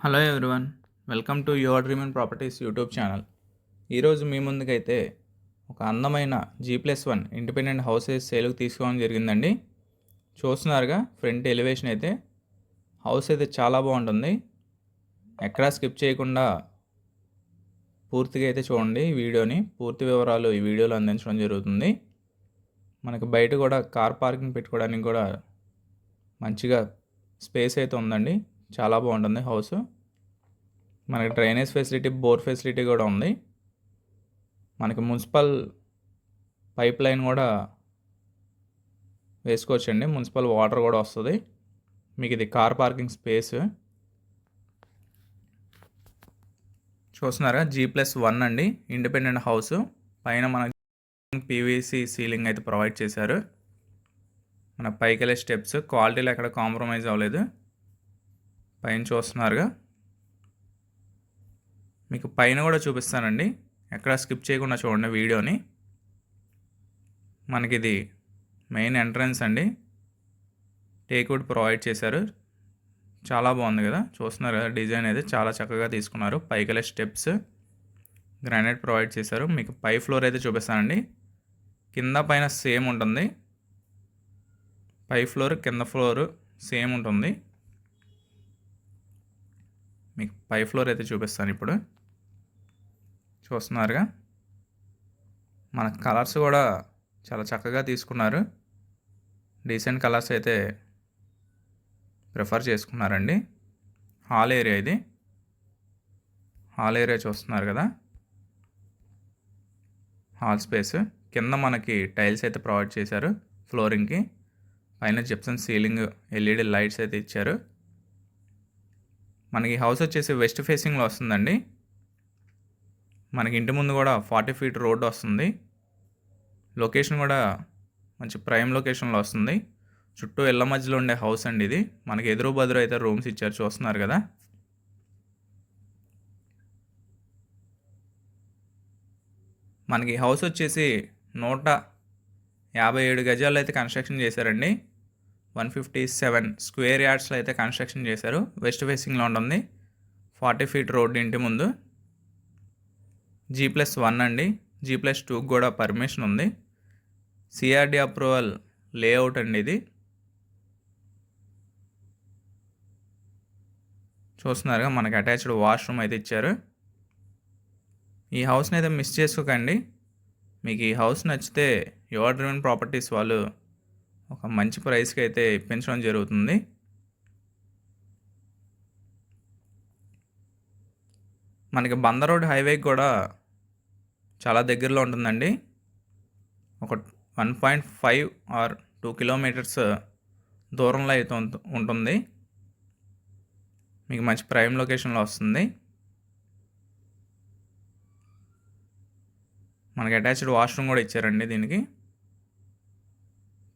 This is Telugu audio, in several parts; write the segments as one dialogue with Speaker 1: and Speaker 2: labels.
Speaker 1: Hello everyone, welcome to your dream and properties YouTube channel. ఈరోజు మీ ముందుకైతే ఒక అందమైన G+1 ఇండిపెండెంట్ హౌసెస్ సేల్కి తీసుకోవడం జరిగిందండి. చూస్తున్నారుగా ఫ్రంట్ ఎలివేషన్ అయితే హౌస్ అయితే చాలా బాగుంటుంది. ఎక్కడా స్కిప్ చేయకుండా పూర్తిగా అయితే చూడండి. ఈ వీడియోని పూర్తి వివరాలు ఈ వీడియోలో అందించడం జరుగుతుంది. మనకి బయట కూడా కార్ పార్కింగ్ పెట్టుకోవడానికి కూడా మంచిగా స్పేస్ అయితే ఉందండి. చాలా బాగుంటుంది హౌస్. మనకి డ్రైనేజ్ ఫెసిలిటీ, బోర్ ఫెసిలిటీ కూడా ఉంది. మనకి మున్సిపల్ పైప్ లైన్ కూడా వేసుకోవచ్చండి. మున్సిపల్ వాటర్ కూడా వస్తుంది. మీకు ఇది కార్ పార్కింగ్ స్పేస్ చూస్తున్నారా. G+1 అండి, ఇండిపెండెంట్ హౌస్. పైన మన పీవీసీ సీలింగ్ అయితే ప్రొవైడ్ చేశారు. మన పైకి వెళ్ళే స్టెప్స్ క్వాలిటీలో ఎక్కడ కాంప్రమైజ్ అవ్వలేదు. పైన చూస్తున్నారుగా. మీకు పైన కూడా చూపిస్తానండి, ఎక్కడ స్కిప్ చేయకుండా చూడండి వీడియోని. మనకి ఇది మెయిన్ ఎంట్రన్స్ అండి. టేక్వుడ్ ప్రొవైడ్ చేశారు. చాలా బాగుంది కదా, చూస్తున్నారు కదా. డిజైన్ అయితే చాలా చక్కగా తీసుకున్నారు. పైకి వెళ్ళే స్టెప్స్ గ్రానైట్ ప్రొవైడ్ చేశారు. మీకు పై ఫ్లోర్ అయితే చూపిస్తానండి. కింద పైన సేమ్ ఉంటుంది. పై ఫ్లోర్ కింద ఫ్లోర్ సేమ్ ఉంటుంది. మీకు పై ఫ్లోర్ అయితే చూపిస్తాను ఇప్పుడు. చూస్తున్నారుగా. మన కలర్స్ కూడా చాలా చక్కగా తీసుకున్నారు. డీసెంట్ కలర్స్ అయితే ప్రిఫర్ చేసుకున్నారండి. హాల్ ఏరియా ఇది. హాల్ ఏరియా చూస్తున్నారు కదా. హాల్ స్పేస్ కింద మనకి టైల్స్ అయితే ప్రొవైడ్ చేశారు ఫ్లోరింగ్కి. పైన జిప్సన్ సీలింగ్, ఎల్ఈడి లైట్స్ అయితే ఇచ్చారు. మనకి హౌస్ వచ్చేసి వెస్ట్ ఫేసింగ్లో వస్తుందండి. మనకి ఇంటి ముందు కూడా 40 ఫీట్ రోడ్డు వస్తుంది. లొకేషన్ కూడా మంచి ప్రైమ్ లొకేషన్లో వస్తుంది. చుట్టూ ఇళ్ళ మధ్యలో ఉండే హౌస్ అండి ఇది. మనకి ఎదురు బదురు అయితే రూమ్స్ ఇచ్చారు, చూస్తున్నారు కదా. మనకి హౌస్ వచ్చేసి 157 గజాలు అయితే కన్స్ట్రక్షన్ చేశారండి. 157 స్క్వేర్ యార్డ్స్లో అయితే కన్స్ట్రక్షన్ చేశారు. వెస్ట్ ఫేసింగ్లో ఉంటుంది. 40 ఫీట్ రోడ్డు ఇంటి ముందు. G+1 అండి. G+2 కూడా పర్మిషన్ ఉంది. CRD అప్రూవల్ లేఅవుట్ అండి ఇది. చూస్తున్నారుగా. మనకి అటాచ్డ్ వాష్రూమ్ అయితే ఇచ్చారు. ఈ హౌస్ని అయితే మిస్ చేసుకోకండి. మీకు ఈ హౌస్ నచ్చితే యువర్ డ్రీమ్ ప్రాపర్టీస్ వాళ్ళు ఒక మంచి ప్రైస్కి అయితే ఇప్పించడం జరుగుతుంది. మనకి బందర్ రోడ్ హైవేకి కూడా చాలా దగ్గరలో ఉంటుందండి. ఒక 1.5 ఆర్ 2 కిలోమీటర్స్ దూరంలో అయితే ఉంటుంది. మీకు మంచి ప్రైమ్ లొకేషన్లో వస్తుంది. మనకి అటాచ్డ్ వాష్రూమ్ కూడా ఇచ్చారండి దీనికి.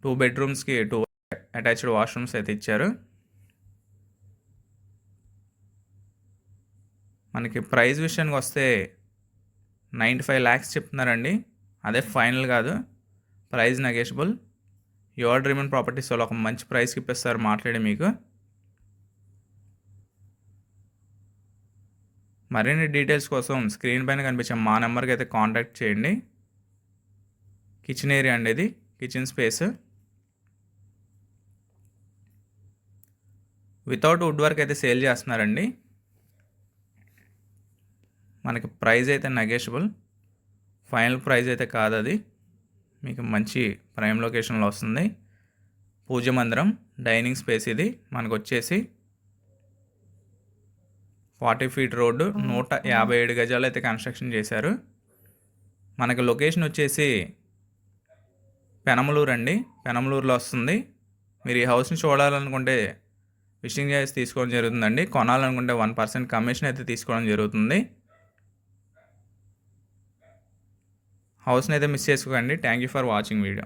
Speaker 1: 2 బెడ్రూమ్స్కి 2 అటాచ్డ్ వాష్రూమ్స్ అయితే ఇచ్చారు. మనకి ప్రైస్ విషయానికి వస్తే 95 lakhs చెప్తున్నారండి. అదే ఫైనల్ కాదు, price negotiable. Your dream and properties వాళ్ళు ఒక మంచి ప్రైస్కి ఇప్పిస్తారు మాట్లాడి మీకు. మరిన్ని డీటెయిల్స్ కోసం స్క్రీన్ పైన కనిపించే మా నెంబర్కి అయితే కాంటాక్ట్ చేయండి. కిచెన్ ఏరియా అండి ఇది, kitchen space. Without wood work అయితే సేల్ చేస్తున్నారండి. మనకి ప్రైస్ అయితే నెగోషియబుల్, ఫైనల్ ప్రైస్ అయితే కాదు అది. మీకు మంచి ప్రైమ్ లొకేషన్లో వస్తుంది. పూజ మందిరం, డైనింగ్ స్పేస్ ఇది. మనకు వచ్చేసి 40 ఫీట్ రోడ్డు, 157 గజాలు అయితే కన్స్ట్రక్షన్ చేశారు. మనకి లొకేషన్ వచ్చేసి పెనమలూరు అండి. పెనమలూరులో వస్తుంది. మీరు ఈ హౌస్ని చూడాలనుకుంటే విజిటింగ్ చార్జెస్ తీసుకోవడం జరుగుతుందండి. కొనాలనుకుంటే 1% కమిషన్ అయితే తీసుకోవడం జరుగుతుంది. హౌస్ని అయితే మిస్ చేసుకోకండి. Thank you for watching video.